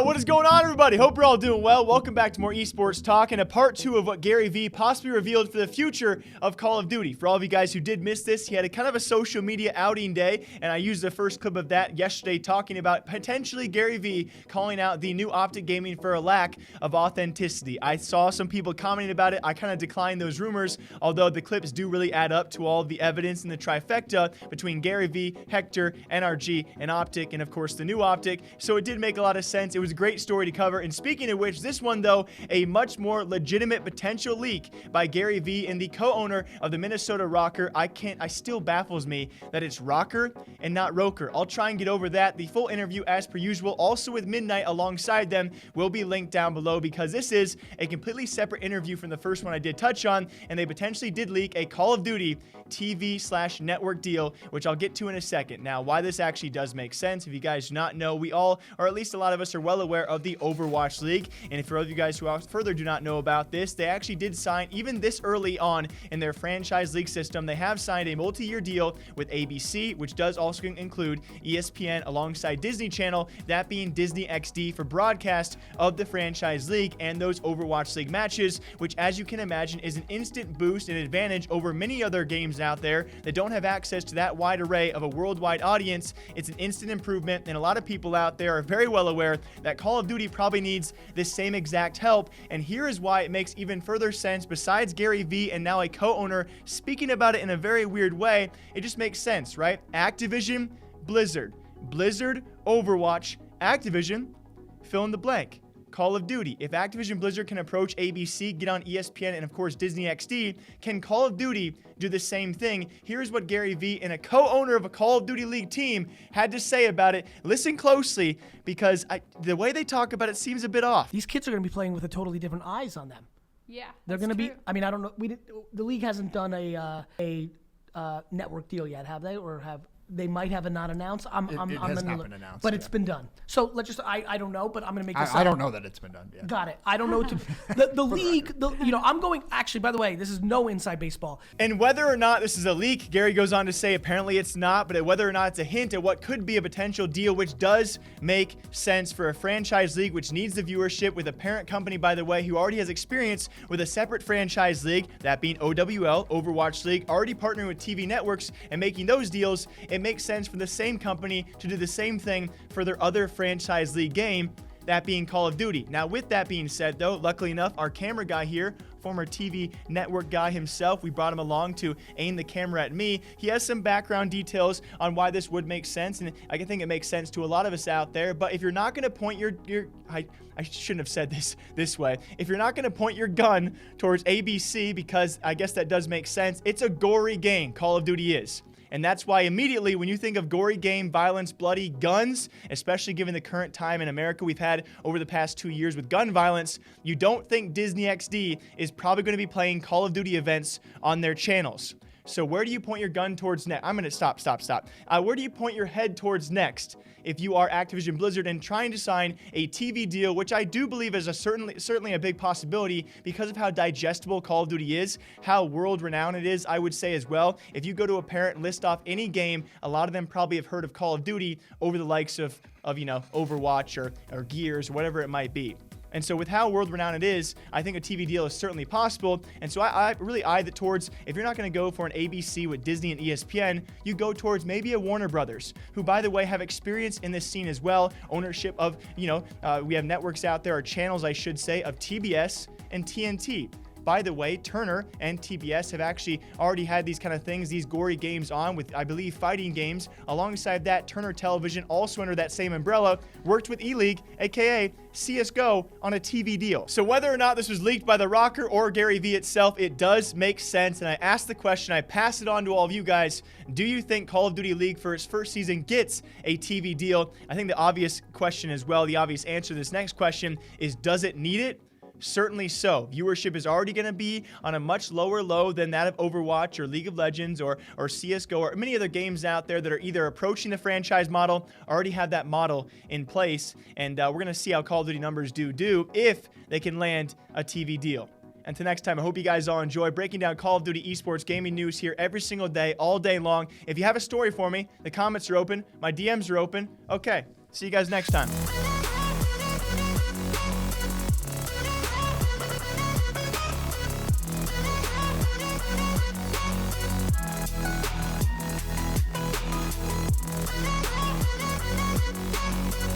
What is going on, everybody? Hope you're all doing well. Welcome back to more esports talk and a part 2 of what Gary Vee possibly revealed for the future of Call of Duty. For all of you guys who did miss this, he had a kind of a social media outing day, and I used the first clip of that yesterday talking about potentially Gary Vee calling out the new Optic Gaming for a lack of authenticity. I saw some people commenting about it. I kind of declined those rumors, although the clips do really add up to all of the evidence in the trifecta between Gary Vee, Hector, NRG, and Optic, and of course the new Optic. So it did make a lot of sense. It was a great story to cover. And speaking of which, this one though, a much more legitimate potential leak by Gary Vee and the co-owner of the Minnesota Rokkr. I still baffles me that it's Rokkr and not Rokkr. I'll try and get over that. The full interview, as per usual, also with Midnight alongside them, will be linked down below because this is a completely separate interview from the first one I did touch on, and they potentially did leak a Call of Duty TV/network deal, which I'll get to in a second. Now, why this actually does make sense, if you guys do not know, we all, or at least a lot of us, are well aware of the Overwatch League. And if for other of you guys who further do not know about this, they actually did sign, even this early on in their franchise league system, they have signed a multi-year deal with ABC, which does also include ESPN alongside Disney Channel, that being Disney XD, for broadcast of the franchise league and those Overwatch League matches, which, as you can imagine, is an instant boost and advantage over many other games out there that don't have access to that wide array of a worldwide audience. It's an instant improvement, and a lot of people out there are very well aware that Call of Duty probably needs this same exact help. And here is why it makes even further sense, besides Gary Vee and now a co-owner speaking about it in a very weird way. It just makes sense, right? Activision, Blizzard, Overwatch, Activision, fill in the blank. Call of Duty. If Activision Blizzard can approach ABC, get on ESPN, and of course Disney XD, can Call of Duty do the same thing? Here's what Gary Vee and a co-owner of a Call of Duty League team had to say about it. Listen closely, because the way they talk about it seems a bit off. These kids are going to be playing with a totally different eyes on them. Yeah, they're going to be. I mean, I don't know. The league hasn't done a network deal yet, have they? Or have they? Might have not announced. It has not been announced, but it's been done. So let's just. I don't know, but I'm going to make this. I don't know that it's been done yet. Got it. I don't know. The league. I'm going. Actually, by the way, this is no inside baseball. And whether or not this is a leak, Gary goes on to say apparently it's not, but whether or not it's a hint at what could be a potential deal, which does make sense for a franchise league, which needs the viewership, with a parent company, by the way, who already has experience with a separate franchise league, that being OWL, Overwatch League, already partnering with TV networks and making those deals. It makes sense for the same company to do the same thing for their other franchise league game, that being Call of Duty. Now, with that being said, though, luckily enough, our camera guy here, former TV network guy himself, we brought him along to aim the camera at me. He has some background details on why this would make sense, and I think it makes sense to a lot of us out there. But if you're not going to point I shouldn't have said this way. If you're not going to point your gun towards ABC, because I guess that does make sense, it's a gory game, Call of Duty is. And that's why immediately when you think of gory game, violence, bloody guns, especially given the current time in America we've had over the past 2 years with gun violence, you don't think Disney XD is probably going to be playing Call of Duty events on their channels. So where do you point your gun towards next? I'm going to stop. Where do you point your head towards next if you are Activision Blizzard and trying to sign a TV deal, which I do believe is certainly a big possibility because of how digestible Call of Duty is, how world-renowned it is, I would say as well. If you go to a parent and list off any game, a lot of them probably have heard of Call of Duty over the likes of Overwatch or Gears, or whatever it might be. And so with how world-renowned it is, I think a TV deal is certainly possible. And so I really eye that towards, if you're not going to go for an ABC with Disney and ESPN, you go towards maybe a Warner Brothers, who, by the way, have experience in this scene as well. Ownership of, we have networks out there, or channels, I should say, of TBS and TNT. By the way, Turner and TBS have actually already had these kind of things, these gory games on with, I believe, fighting games. Alongside that, Turner Television, also under that same umbrella, worked with E-League, aka CSGO, on a TV deal. So whether or not this was leaked by the Rokkr or Gary Vee itself, it does make sense. And I asked the question, I pass it on to all of you guys. Do you think Call of Duty League for its first season gets a TV deal? I think the obvious question as well, the obvious answer to this next question is, does it need it? Certainly so. Viewership is already going to be on a much lower low than that of Overwatch or League of Legends or CSGO or many other games out there that are either approaching the franchise model, already have that model in place. And we're going to see how Call of Duty numbers do if they can land a TV deal. Until next time, I hope you guys all enjoy breaking down Call of Duty esports gaming news here every single day, all day long. If you have a story for me, the comments are open. My DMs are open. Okay, See you guys next time.